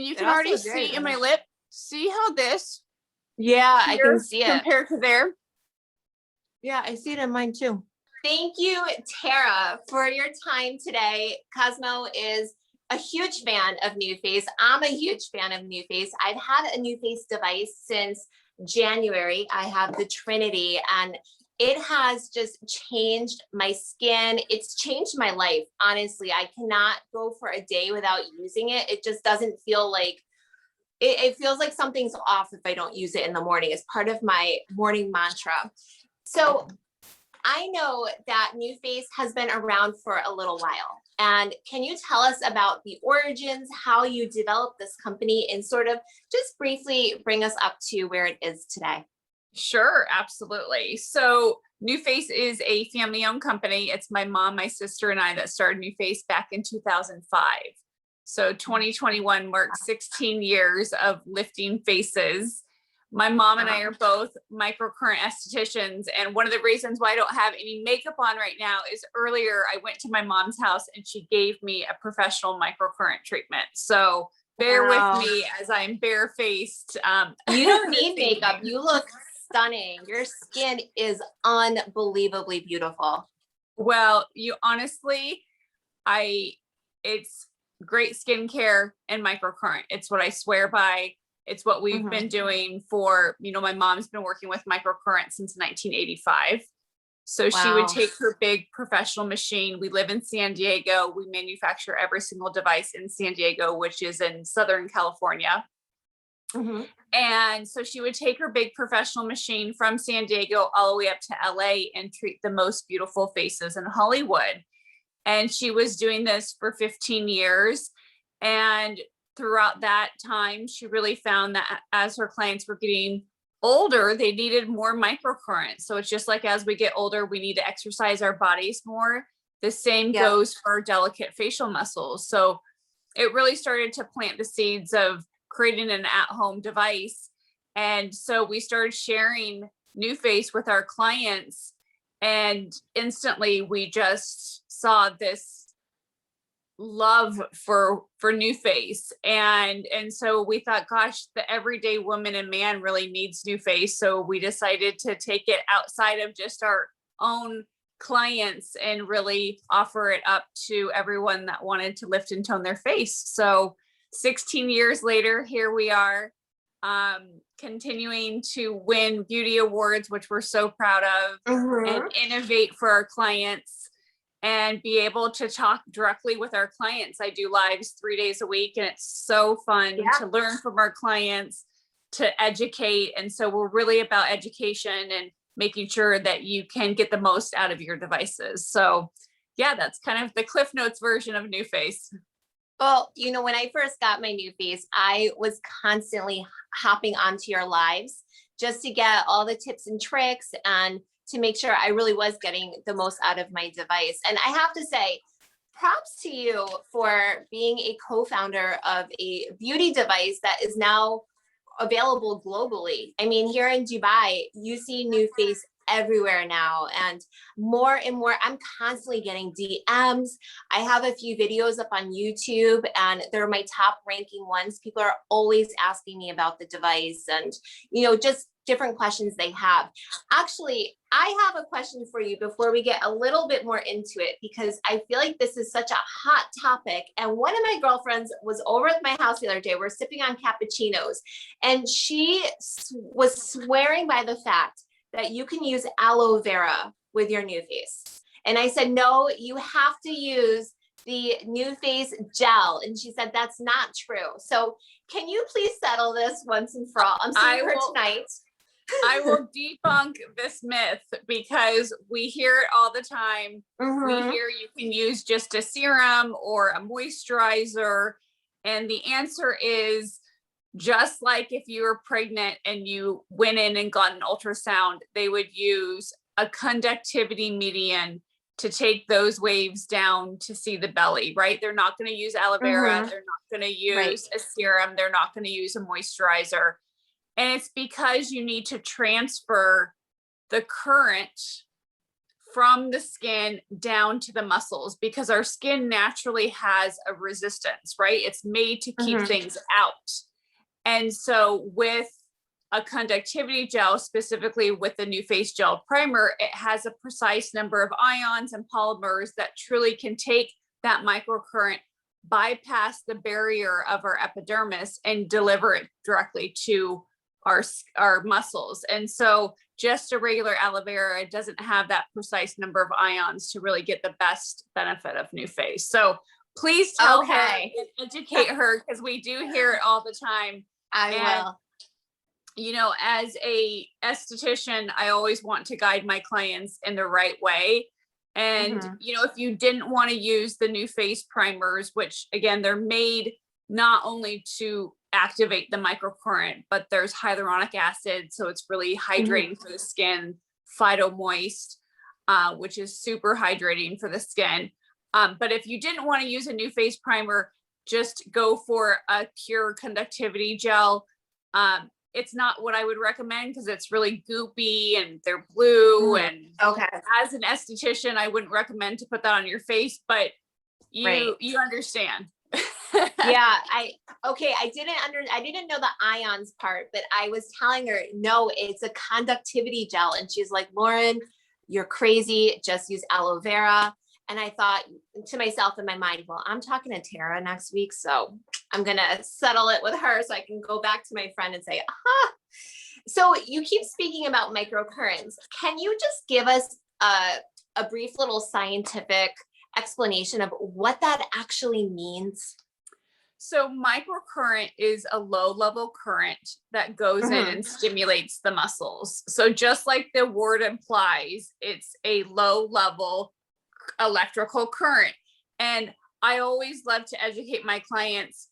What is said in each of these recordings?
You It can also already is very see in my nice. lip. See how this Yeah, I can here see it. compared to there? Yeah, I see it in mine too. Thank you, Tara, for your time today. Cosmo is a huge fan of NuFace. I'm a huge fan of NuFace. I've had a NuFace device since January. I have the Trinity, and it has just changed my skin. It's changed my life. Honestly, I cannot go for a day without using it. It just doesn't feel like it feels like something's off if I don't use it in the morning. It's part of my morning mantra. So I know that NuFace has been around for a little while. And can you tell us about the origins, how you developed this company, and sort of just briefly bring us up to where it is today? Sure, absolutely. So NuFace is a family-owned company. It's my mom, my sister, and I that started NuFace back in 2005. So 2021 marks 16 years of lifting faces. My mom and I are both microcurrent estheticians. And one of the reasons why I don't have any makeup on right now is earlier I went to my mom's house and she gave me a professional microcurrent treatment. So bear with me as I'm barefaced. You don't need makeup. You look stunning. Your skin is unbelievably beautiful. Well, you honestly, it's great skincare and microcurrent. It's what I swear by. It's what we've been doing for, my mom's been working with microcurrent since 1985. So she would take her big professional machine. We live in San Diego. We manufacture every single device in San Diego, which is in Southern California. And so she would take her big professional machine from San Diego all the way up to LA and treat the most beautiful faces in Hollywood. And she was doing this for 15 years. And throughout that time, she really found that as her clients were getting older, they needed more microcurrent. So it's just like as we get older, we need to exercise our bodies more. The same goes for delicate facial muscles. So it really started to plant the seeds of creating an at-home device. And so we started sharing NuFace with our clients, and instantly we just saw this love for NuFace. And so we thought, gosh, the everyday woman and man really needs NuFace. So we decided to take it outside of just our own clients and really offer it up to everyone that wanted to lift and tone their face. So 16 years later, here we are, continuing to win beauty awards, which we're so proud of, and innovate for our clients and be able to talk directly with our clients. I do lives 3 days a week, and it's so fun to learn from our clients, to educate. And so we're really about education and making sure that you can get the most out of your devices. So yeah, that's kind of the Cliff Notes version of NuFace. Well, when I first got my NuFace, I was constantly hopping onto your lives just to get all the tips and tricks and to make sure I really was getting the most out of my device. And I have to say, props to you for being a co-founder of a beauty device that is now available globally. I mean, here in Dubai, you see NuFace everywhere now, and more, I'm constantly getting DMs. I have a few videos up on YouTube, and they're my top ranking ones. People are always asking me about the device and, just different questions they have. Actually, I have a question for you before we get a little bit more into it, because I feel like this is such a hot topic. And one of my girlfriends was over at my house the other day. We're sipping on cappuccinos, and she was swearing by the fact that you can use aloe vera with your NuFace. And I said, no, you have to use the NuFace gel. And she said, that's not true. So can you please settle this once and for all? I'm seeing her tonight. I will debunk this myth, because we hear it all the time. We hear you can use just a serum or a moisturizer. And the answer is, just like if you were pregnant and you went in and got an ultrasound, they would use a conductivity median to take those waves down to see the belly, right? They're not going to use aloe vera. They're not going to use a serum. They're not going to use a moisturizer. And it's because you need to transfer the current from the skin down to the muscles, because our skin naturally has a resistance, right? It's made to keep things out. And so with a conductivity gel, specifically with the NuFace gel primer, it has a precise number of ions and polymers that truly can take that microcurrent, bypass the barrier of our epidermis, and deliver it directly to our muscles. And so just a regular aloe vera doesn't have that precise number of ions to really get the best benefit of NuFace. So please tell her and educate her, because we do hear it all the time. I will. You know, as a esthetician, I always want to guide my clients in the right way. And, you know, if you didn't want to use the NuFace primers, which again, they're made not only to activate the microcurrent, but there's hyaluronic acid. So it's really hydrating for the skin, phytomoist, which is super hydrating for the skin. But if you didn't want to use a NuFace primer, just go for a pure conductivity gel. It's not what I would recommend, because it's really goopy and they're blue. And as an esthetician, I wouldn't recommend to put that on your face, but you understand. I didn't know the ions part, but I was telling her, no, it's a conductivity gel. And she's like, Lauren, you're crazy. Just use aloe vera. And I thought to myself in my mind, well, I'm talking to Tara next week, so I'm going to settle it with her so I can go back to my friend and say, aha. So you keep speaking about microcurrents. Can you just give us a brief little scientific explanation of what that actually means? So microcurrent is a low level current that goes in and stimulates the muscles. So just like the word implies, it's a low level electrical current. And I always love to educate my clients.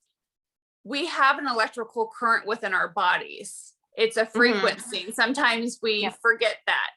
We have an electrical current within our bodies. It's a frequency. And sometimes we forget that.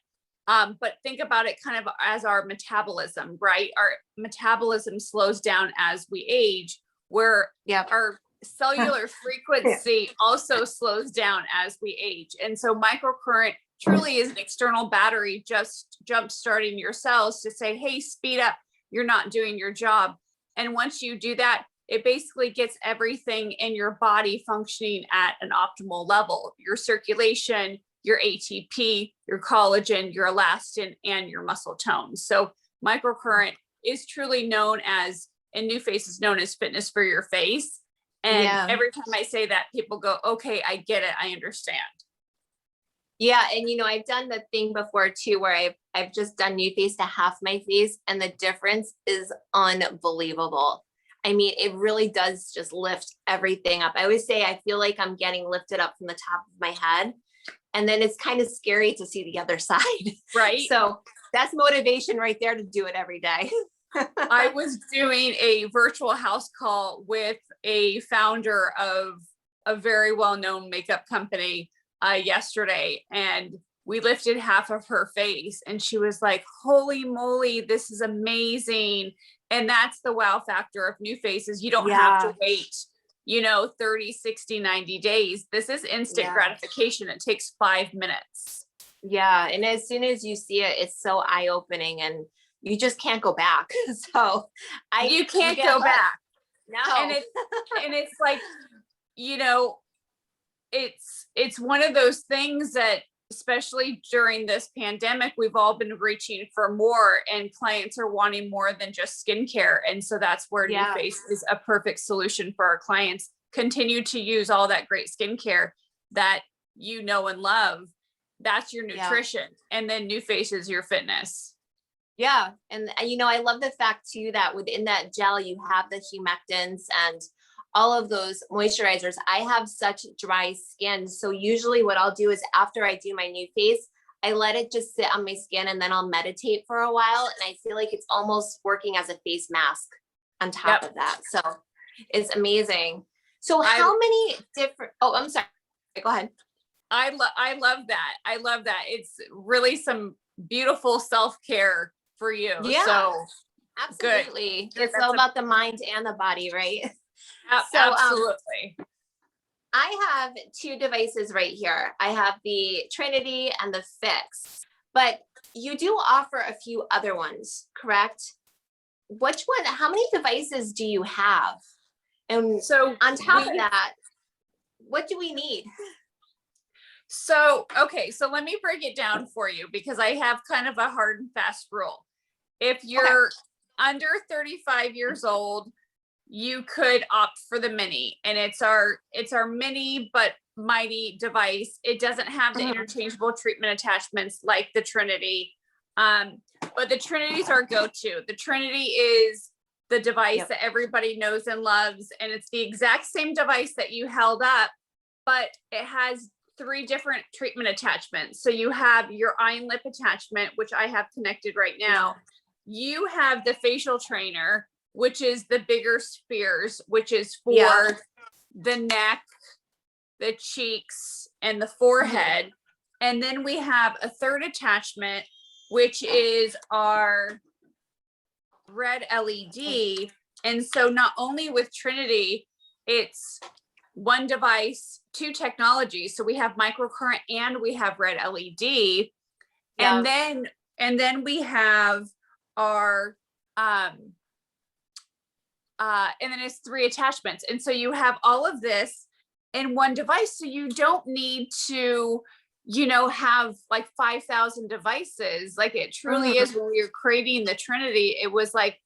But think about it kind of as our metabolism, right? Our metabolism slows down as we age, where our cellular frequency also slows down as we age. And so microcurrent truly is an external battery just jump starting your cells to say, hey, speed up, you're not doing your job. And once you do that, it basically gets everything in your body functioning at an optimal level: your circulation, your ATP, your collagen, your elastin, and your muscle tone. So microcurrent is truly known as, and NuFace is known as, fitness for your face. And every time I say that, people go, okay, I get it, I understand. Yeah. And, you know, I've done the thing before too, where I've just done NuFace to half my face, and the difference is unbelievable. I mean, it really does just lift everything up. I always say, I feel like I'm getting lifted up from the top of my head. And then it's kind of scary to see the other side. Right. So that's motivation right there to do it every day. I was doing a virtual house call with a founder of a very well-known makeup company yesterday, and we lifted half of her face, and she was like, holy moly, this is amazing. And that's the wow factor of NuFace, is you don't have to wait, 30, 60, 90 days. This is instant gratification. It takes 5 minutes. Yeah. And as soon as you see it, it's so eye-opening, and you just can't go back. So you can't go back. No. And it's like, it's one of those things that, especially during this pandemic, we've all been reaching for more, and clients are wanting more than just skincare. And so that's where NuFace is a perfect solution for our clients. Continue to use all that great skincare that you know and love. That's your nutrition. And then NuFace is your fitness. Yeah. And I love the fact too, that within that gel, you have the humectants and all of those moisturizers. I have such dry skin. So usually what I'll do is, after I do my NuFace, I let it just sit on my skin, and then I'll meditate for a while. And I feel like it's almost working as a face mask on top of that. So it's amazing. So how many different, I'm sorry, go ahead. I love that. I love that. It's really some beautiful self-care for you. Yeah, so absolutely. Good. It's all about the mind and the body, right? So, absolutely. I have two devices right here. I have the Trinity and the Fix, but you do offer a few other ones, correct? Which one, how many devices do you have? And So on top of we- that, what do we need? So, okay, so let me break it down for you because I have kind of a hard and fast rule. If you're under 35 years old, you could opt for the mini, and it's our mini but mighty device. It doesn't have the interchangeable treatment attachments like the Trinity. But the Trinity is our go-to. The Trinity is the device that everybody knows and loves, and it's the exact same device that you held up, but it has 3 different treatment attachments. So you have your eye and lip attachment, which I have connected right now. You have the facial trainer, which is the bigger spheres, which is for the neck, the cheeks, and the forehead. And then we have a third attachment, which is our red LED. And so not only with Trinity, it's one device, 2 technologies. So we have microcurrent and we have red LED. And then we have our and then it's 3 attachments. And so you have all of this in one device. So you don't need to, have like 5,000 devices. Like it truly is. When we were creating the Trinity, it was like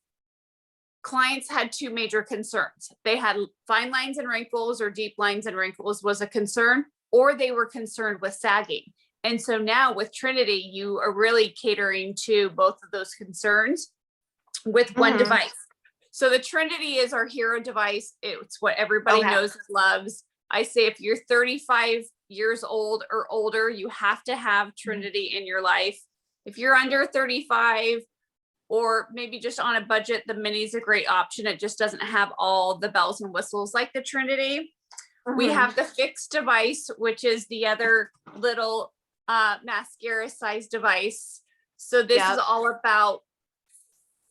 clients had 2 major concerns. They had fine lines and wrinkles, or deep lines and wrinkles was a concern, or they were concerned with sagging. And so now with Trinity, you are really catering to both of those concerns with one device. So the Trinity is our hero device. It's what everybody knows and loves. I say if you're 35 years old or older, you have to have Trinity in your life. If you're under 35 or maybe just on a budget, the mini is a great option. It just doesn't have all the bells and whistles like the Trinity. We have the fixed device, which is the other little mascara size device. So this is all about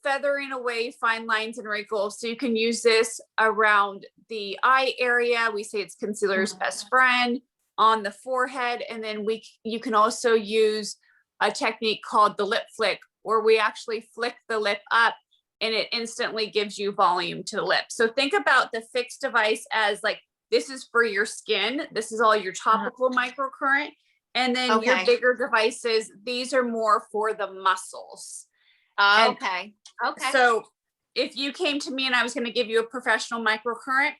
feathering away fine lines and wrinkles. So you can use this around the eye area. We say it's concealer's best friend, on the forehead. And then you can also use a technique called the lip flick, where we actually flick the lip up and it instantly gives you volume to the lip. So think about the fixed device as like, this is for your skin. This is all your topical microcurrent. And then your bigger devices, these are more for the muscles. Okay. So if you came to me and I was going to give you a professional microcurrent,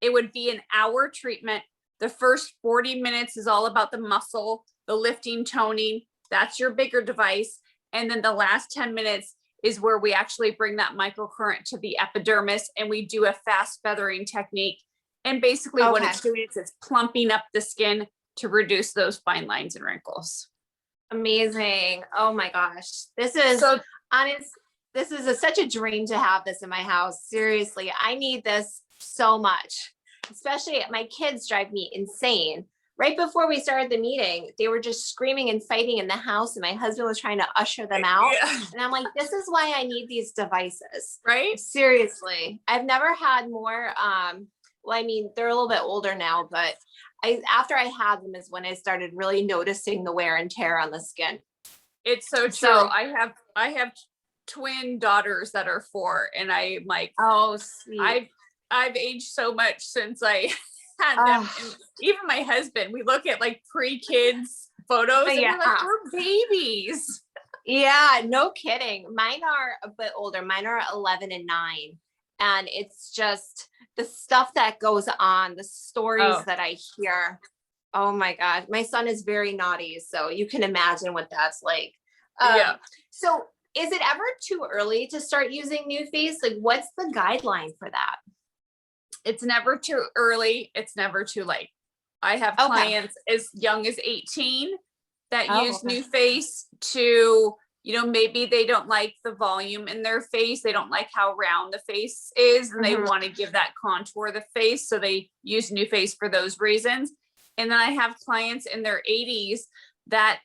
it would be an hour treatment. The first 40 minutes is all about the muscle, the lifting, toning. That's your bigger device. And then the last 10 minutes is where we actually bring that microcurrent to the epidermis and we do a fast feathering technique. And basically what it's doing is it's plumping up the skin to reduce those fine lines and wrinkles. Amazing. Oh my gosh. This is such a dream to have this in my house. Seriously, I need this so much. Especially my kids drive me insane. Right before we started the meeting, they were just screaming and fighting in the house, and my husband was trying to usher them out. And I'm like, this is why I need these devices. Right? Seriously. I've never had more, well, I mean, they're a little bit older now, but after I had them is when I started really noticing the wear and tear on the skin. It's so true. I have twin daughters that are 4, and I'm like, oh, sweet. I've aged so much since I had them. And even my husband, we look at like pre-kids photos and we're like, we're babies. Yeah, no kidding. Mine are a bit older. Mine are 11 and 9. And it's just the stuff that goes on, the stories that I hear. Oh my God. My son is very naughty. So you can imagine what that's like. So is it ever too early to start using NuFace? Like, what's the guideline for that? It's never too early. It's never too late. I have clients as young as 18 that use NuFace to, maybe they don't like the volume in their face. They don't like how round the face is, and they want to give that contour of the face. So they use NuFace for those reasons. And then I have clients in their 80s that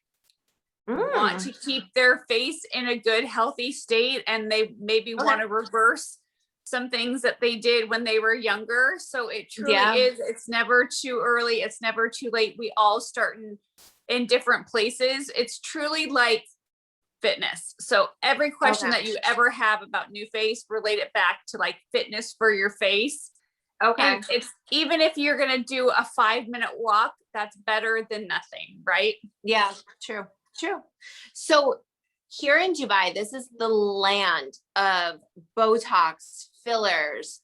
want to keep their face in a good, healthy state. And they maybe want to reverse some things that they did when they were younger. So it truly is, it's never too early. It's never too late. We all start in different places. It's truly like fitness. So every question Okay. that you ever have about NuFace, relate it back to like fitness for your face. Okay. And it's, even if you're going to do a 5-minute walk, that's better than nothing, right? Yeah, true. So here in Dubai, this is the land of Botox, fillers,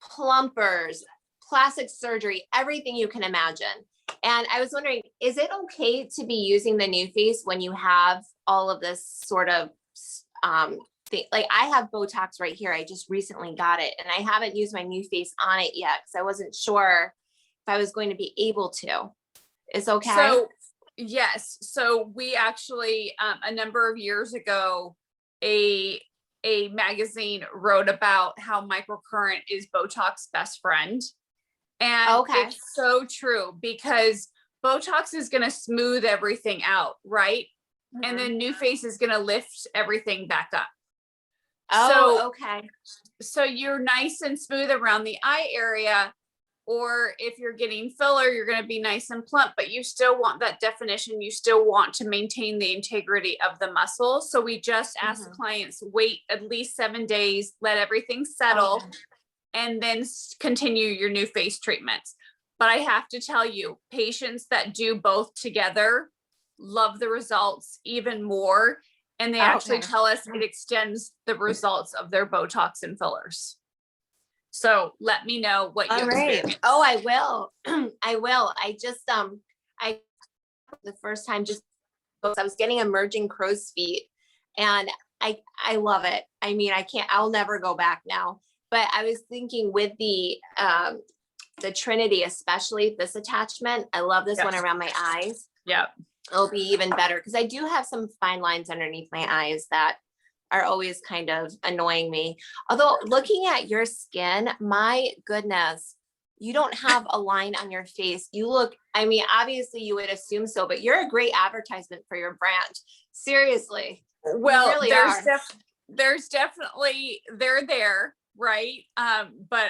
plumpers, plastic surgery, everything you can imagine. And I was wondering, is it okay to be using the NuFace when you have all of this sort of thing? Like I have Botox right here. I just recently got it and I haven't used my NuFace on it yet because I wasn't sure if I was going to be able to. It's okay. So yes. So we actually, a number of years ago, a magazine wrote about how microcurrent is Botox best friend. And Okay. it's so true because Botox is going to smooth everything out, right? And then NuFace is going to lift everything back up. Oh, okay. So you're nice and smooth around the eye area, or if you're getting filler, you're going to be nice and plump, but you still want that definition. You still want to maintain the integrity of the muscle. So we just ask clients, wait at least 7 days, let everything settle, and then continue your NuFace treatments. But I have to tell you, patients that do both together love the results even more. And they actually tell us it extends the results of their Botox and fillers. So let me know what you experience. Oh, I will. I will. I just, I, the first time just, I was getting emerging crow's feet and I love it. I mean, I'll never go back now, but I was thinking with the Trinity, especially this attachment, I love this one around my eyes. Yeah. It'll be even better because I do have some fine lines underneath my eyes that are always kind of annoying me. Although looking at your skin, my goodness, you don't have a line on your face. You look, I mean, obviously you would assume so, but you're a great advertisement for your brand. Seriously. Well, really there's definitely, they're there, right? But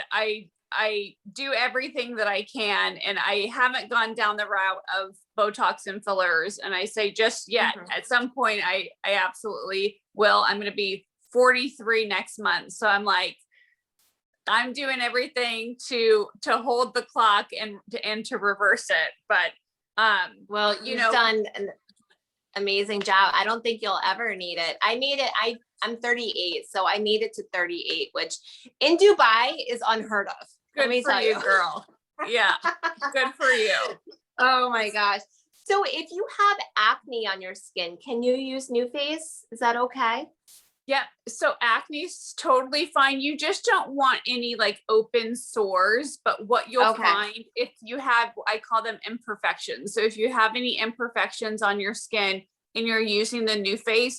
I do everything that I can, and I haven't gone down the route of Botox and fillers. And I say just yet, at some point I absolutely will. I'm going to be 43 next month. So I'm like, I'm doing everything to hold the clock and to reverse it. But, well, you've done an amazing job. I don't think you'll ever need it. I made it. I'm 38. So I made it to 38, which in Dubai is unheard of. Good for you, girl. Yeah. Good for you. Oh my gosh. So if you have acne on your skin, can you use NuFace? Is that okay? Yep. So acne is totally fine. You just don't want any like open sores, but what you'll find if you have, I call them imperfections. So if you have any imperfections on your skin and you're using the NuFace,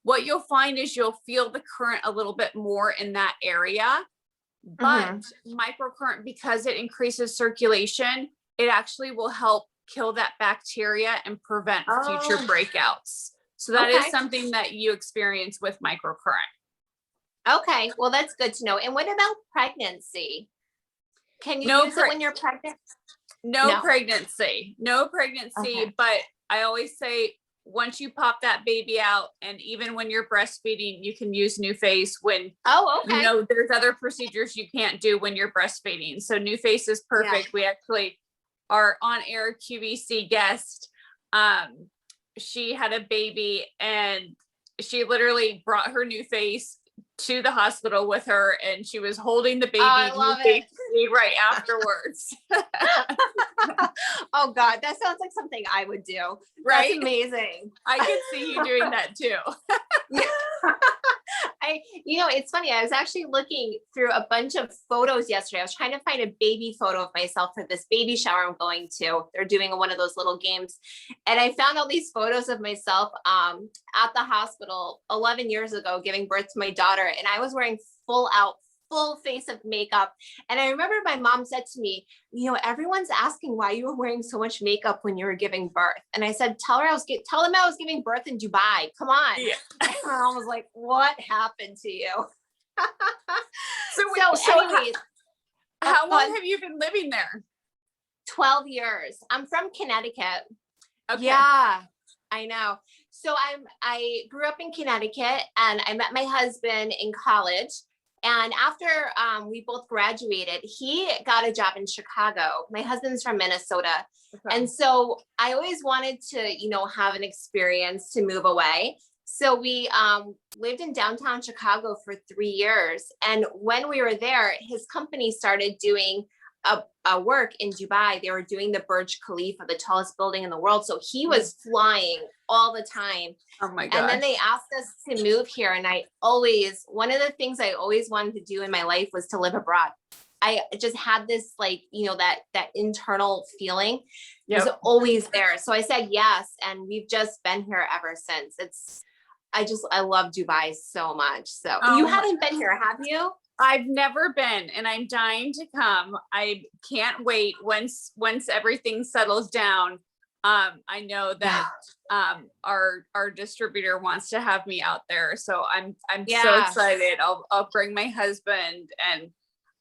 what you'll find is you'll feel the current a little bit more in that area. But microcurrent, because it increases circulation, it actually will help kill that bacteria and prevent future breakouts. So that is something that you experience with microcurrent. Okay, well, that's good to know. And what about pregnancy? Can you use it when you're pregnant? No pregnancy, but I always say, once you pop that baby out, and even when you're breastfeeding, you can use NuFace when, you know, there's other procedures you can't do when you're breastfeeding. So NuFace is perfect. We actually, our on-air QVC guest, she had a baby and she literally brought her NuFace to the hospital with her, and she was holding the baby right afterwards. Oh God, that sounds like something I would do. Right? That's amazing. I can see you doing that too. It's funny. I was actually looking through a bunch of photos yesterday. I was trying to find a baby photo of myself for this baby shower I'm going to. They're doing one of those little games. And I found all these photos of myself at the hospital 11 years ago, giving birth to my daughter. And I was wearing full face of makeup. And I remember my mom said to me, everyone's asking why you were wearing so much makeup when you were giving birth. And I said, tell them I was giving birth in Dubai. Come on. Yeah. And my mom was like, what happened to you? So anyways, how long have you been living there? 12 years. I'm from Connecticut. Okay. Yeah. I know. So I grew up in Connecticut and I met my husband in college. And after we both graduated, he got a job in Chicago. My husband's from Minnesota. Okay. And so I always wanted to, have an experience to move away. So we lived in downtown Chicago for 3 years. And when we were there, his company started doing a work in Dubai. They were doing the Burj Khalifa, the tallest building in the world. So he was flying all the time. Oh my God. And then they asked us to move here. And one of the things I always wanted to do in my life was to live abroad. I just had this that internal feeling. Yep. Was always there. So I said yes. And we've just been here ever since. I love Dubai so much. So you haven't been here, have you? I've never been, and I'm dying to come. I can't wait once everything settles down. I know that our distributor wants to have me out there, so I'm so excited. I'll bring my husband and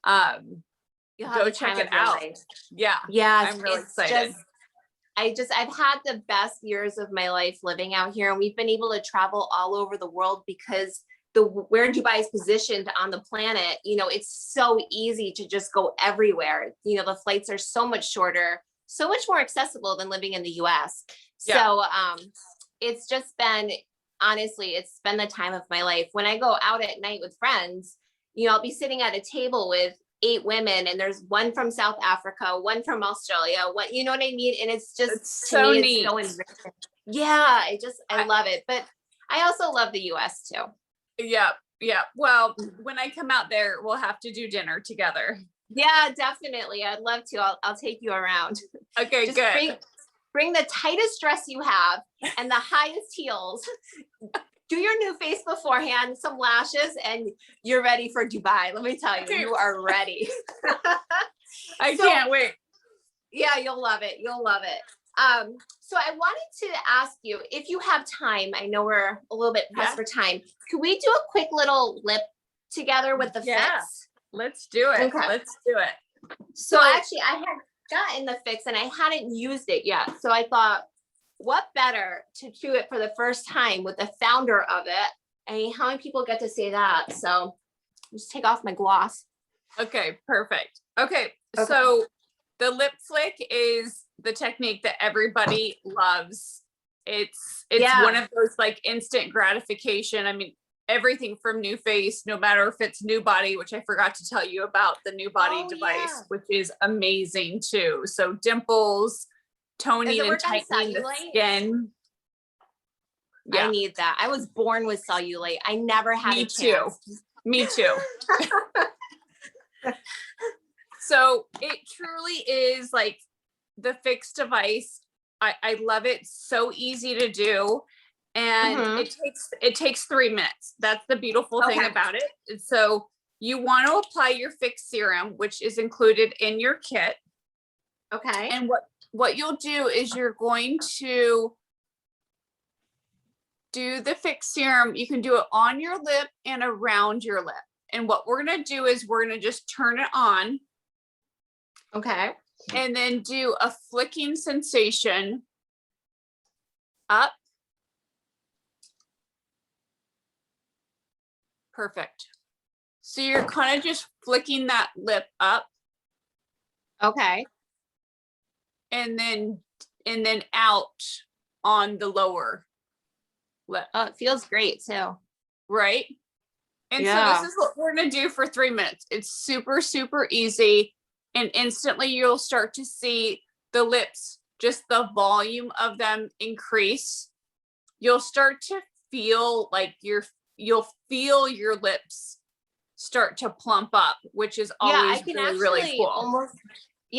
go check it out. Yeah, I'm really excited. I've had the best years of my life living out here, and we've been able to travel all over the world because where Dubai is positioned on the planet, it's so easy to just go everywhere. The flights are so much shorter, so much more accessible than living in the US. Yeah. So it's just been, honestly, it's been the time of my life. When I go out at night with friends, I'll be sitting at a table with 8 women and there's one from South Africa, one from Australia, you know what I mean? And it's just so neat. It's so enriching. Yeah, I love it. But I also love the US too. Yeah. Well, when I come out there, we'll have to do dinner together. Yeah, definitely. I'd love to. I'll take you around. Okay, Just good. Bring the tightest dress you have and the highest heels. Do your NuFace beforehand, some lashes, and you're ready for Dubai. Let me tell you, you are ready. I can't wait. Yeah, you'll love it. You'll love it. So I wanted to ask you if you have time. I know we're a little bit pressed for time. Could we do a quick little lip together with the fix? Let's do it. Okay. Let's do it. So actually, I had gotten the fix and I hadn't used it yet. So I thought, what better to do it for the first time with the founder of it? I mean, how many people get to say that? So just take off my gloss. Okay, perfect. Okay. So the lip flick is the technique that everybody loves. It's one of those like instant gratification. I mean, everything from NuFace, no matter if it's New Body, which I forgot to tell you about the New Body device, which is amazing too. So dimples, toning and tightening the skin. Yeah. I need that. I was born with cellulite. I never had a chance. Me too. So it truly is like the fixed device. I love it. So easy to do. And it takes 3 minutes. That's the beautiful thing about it. And so you want to apply your fixed serum, which is included in your kit. Okay. And what you'll do is you're going to do the fixed serum. You can do it on your lip and around your lip. And what we're going to do is we're going to just turn it on. Okay. And then do a flicking sensation up. Perfect. So you're kind of just flicking that lip up. Okay. And then out on the lower lip. Oh, it feels great too. Right? And so this is what we're going to do for 3 minutes. It's super, super easy. And instantly you'll start to see the lips, just the volume of them increase. You'll start to feel like you'll feel your lips start to plump up, which is always really cool.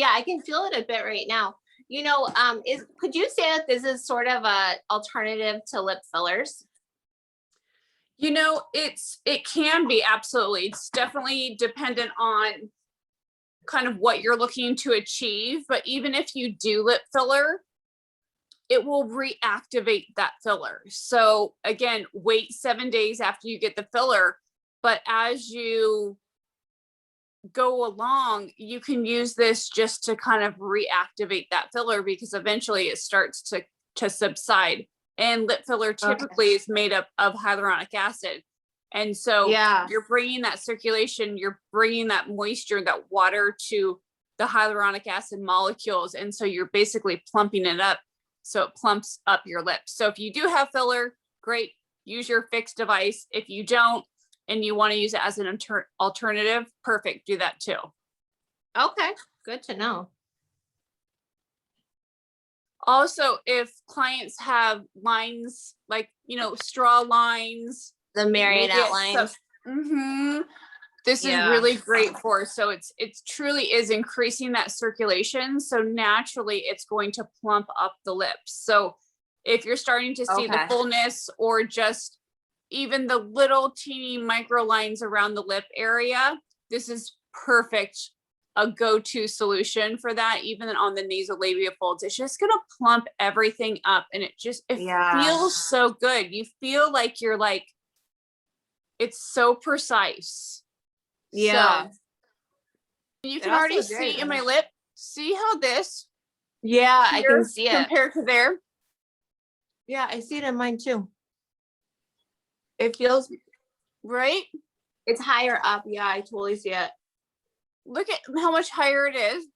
I can feel it a bit right now. Could you say that this is sort of a alternative to lip fillers? It can be, absolutely. It's definitely dependent on kind of what you're looking to achieve. But even if you do lip filler, it will reactivate that filler. So again, wait 7 days after you get the filler. But as you go along, you can use this just to kind of reactivate that filler, because eventually it starts to subside and lip filler typically is made up of hyaluronic acid. And so Yeah. you're bringing that circulation, you're bringing that moisture, that water to the hyaluronic acid molecules. And so you're basically plumping it up. So it plumps up your lips. So if you do have filler, great, use your fixed device. If you don't, and you want to use it as an alternative, perfect, do that too. Okay. Good to know. Also, if clients have lines like, straw lines, The marionette lines. this is Yeah. really great for, so it truly is increasing that circulation. So naturally it's going to plump up the lips. So if you're starting to see the Okay. fullness or just even the little teeny micro lines around the lip area, this is perfect, a go-to solution for that. Even on the nasolabial folds, it's just gonna plump everything up, and it Yeah. feels so good. You feel like you're like, it's so precise. Yeah. So, you It can also already is very see in my nice. lip, see how this Yeah, I here can see it. compared to there. Yeah, I see it in mine too. It feels, Right? it's higher up. Yeah, I totally see it. Look at how much higher it is.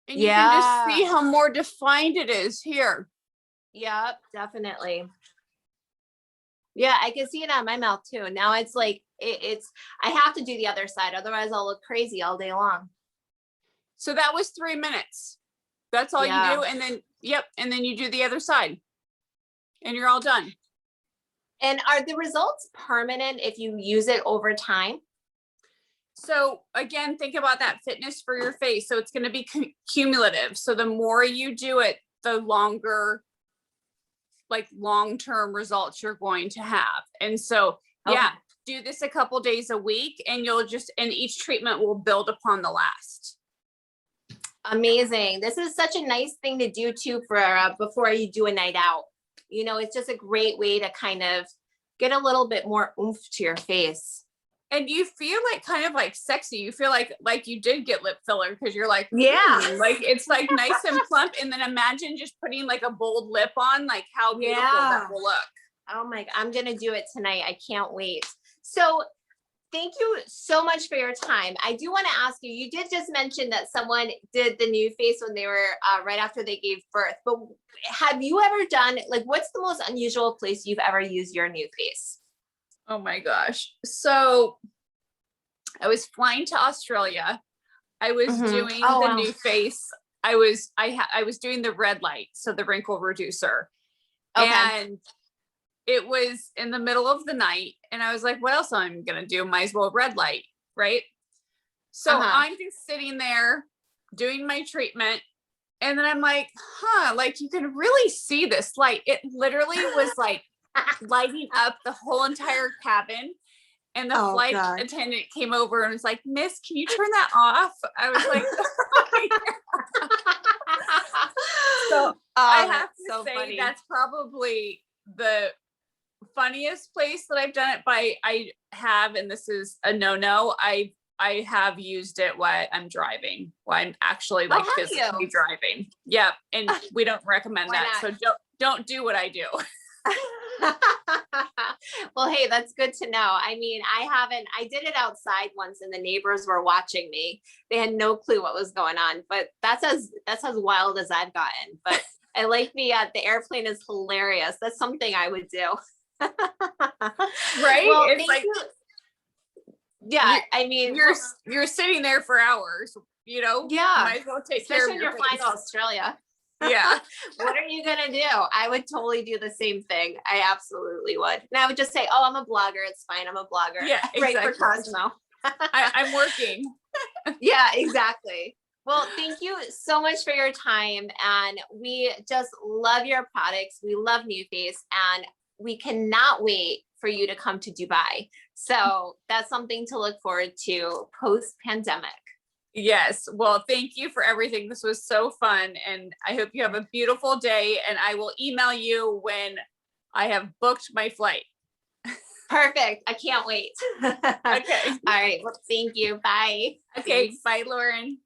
And you Yeah. can just see how more defined it is here. Yep, definitely. Yeah, I can see it on my mouth too. Now it's like, I have to do the other side. Otherwise I'll look crazy all day long. So that was 3 minutes. That's all Yeah. you do. And then, and then you do the other side and you're all done. And are the results permanent if you use it over time? So again, think about that fitness for your face. So it's going to be cumulative. So the more you do it, the longer, like long-term results you're going to have. And so, do this a couple days a week, and and each treatment will build upon the last. Amazing. This is such a nice thing to do too for before you do a night out. It's just a great way to kind of get a little bit more oomph to your face. And you feel like kind of like sexy. You feel like you did get lip filler, because you're like, Yeah. like it's like nice and plump. And then imagine just putting like a bold lip on, like how beautiful that will look. Oh my, I'm going to do it tonight. I can't wait. So thank you so much for your time. I do want to ask you, you did just mention that someone did the NuFace when they were right after they gave birth, but have you ever done, like, what's the most unusual place you've ever used your NuFace? Oh my gosh. So I was flying to Australia. I was doing the NuFace. I was doing the red light, so the wrinkle reducer. Okay. And it was in the middle of the night, and I was like, what else am I gonna do? Might as well red light, right? So I'm just sitting there doing my treatment, and then I'm like, like you can really see this light. It literally was like lighting up the whole entire cabin. And the flight attendant came over and was like, Miss, can you turn that off? I was like, so I have to say funny. That's probably the funniest place that I've done it by. I have, and this is a no-no, I have used it while I'm driving, while I'm actually like physically driving. Yeah. And we don't recommend that. So don't do what I do. Well, hey, that's good to know. I mean, I did it outside once and the neighbors were watching me. They had no clue what was going on, but that's as wild as I've gotten. But I like the airplane is hilarious. That's something I would do. Right? Well, it's like, yeah, I mean, you're sitting there for hours, Yeah. Might as well take care of especially when you're flying to Australia. Yeah. What are you gonna do? I would totally do the same thing. I absolutely would. And I would just say, oh, I'm a blogger. It's fine. I'm a blogger. Yeah, Right exactly. for Cosmo. I'm working. Yeah, exactly. Well, thank you so much for your time. And we just love your products. We love NuFace, and we cannot wait for you to come to Dubai. So that's something to look forward to post-pandemic. Yes. Well, thank you for everything. This was so fun. And I hope you have a beautiful day. And I will email you when I have booked my flight. Perfect. I can't wait. Okay. All right. Well, thank you. Bye. Okay. Bye, Lauren.